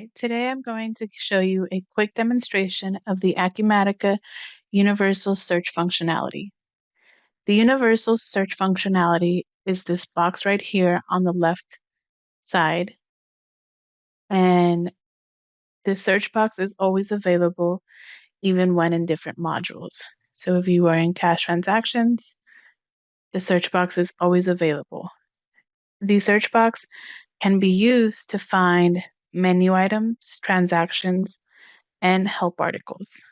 Hi, today I'm going to show you a quick demonstration of the Acumatica universal search functionality. The universal search functionality is this box right here on the left side, and the search box is always available even when in different modules. So if you are in cash transactions, the search box is always available. The search box can be used to find menu items, transactions, and help articles.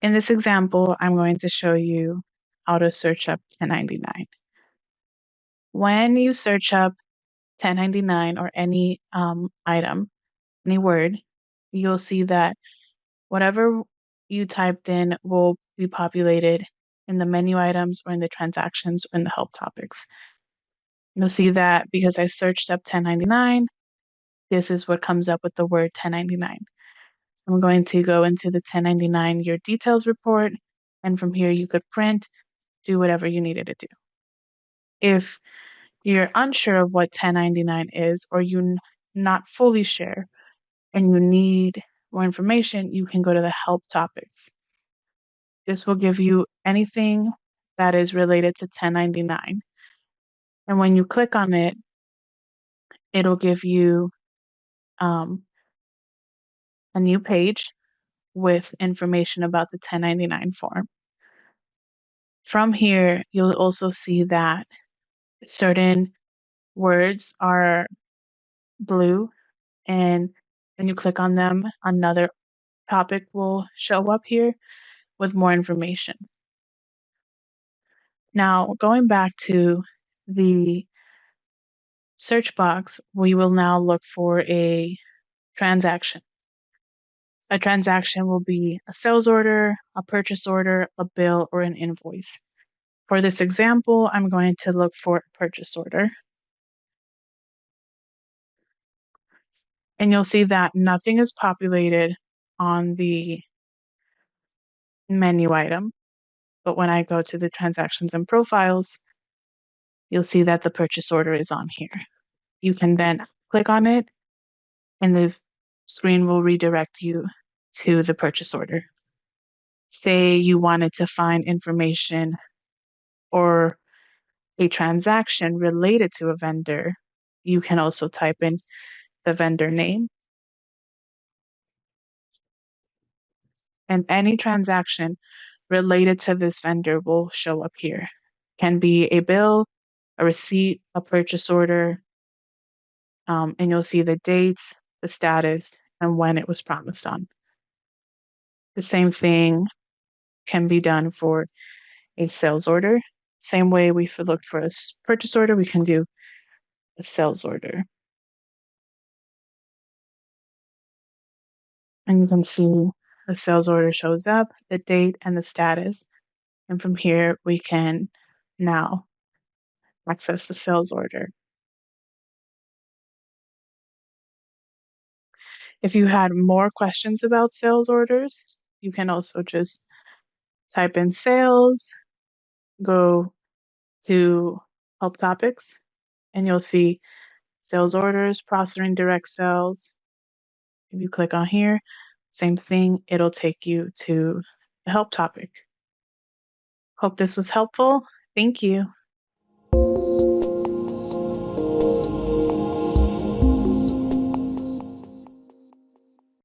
In this example, I'm going to show you how to search up 1099. When you search up 1099 or any item, any word, you'll see that whatever you typed in will be populated in the menu items or in the transactions or in the help topics. You'll see that because I searched up 1099, this is what comes up with the word 1099. I'm going to go into the 1099 year details report, and from here you could print, do whatever you needed to do. If you're unsure of what 1099 is, or you're not fully sure and you need more information, you can go to the help topics. This will give you anything that is related to 1099. And when you click on it, it'll give you a new page with information about the 1099 form. From here, you'll also see that certain words are blue, and when you click on them, another topic will show up here with more information. Now, going back to the search box, we will now look for a transaction. A transaction will be a sales order, a purchase order, a bill, or an invoice. For this example, I'm going to look for a purchase order. And you'll see that nothing is populated on the menu item. But when I go to the transactions and profiles, you'll see that the purchase order is on here. You can then click on it and the screen will redirect you to the purchase order. Say you wanted to find information or a transaction related to a vendor, you can also type in the vendor name. And any transaction related to this vendor will show up here. Can be a bill, a receipt, a purchase order, and you'll see the dates, the status, and when it was promised on. The same thing can be done for a sales order. Same way we looked for a purchase order, we can do a sales order. And you can see the sales order shows up, the date, and the status. And from here, we can now access the sales order. If you had more questions about sales orders, you can also just type in sales, go to help topics, and you'll see sales orders, processing direct sales. If you click on here, same thing, it'll take you to the help topic. Hope this was helpful. Thank you.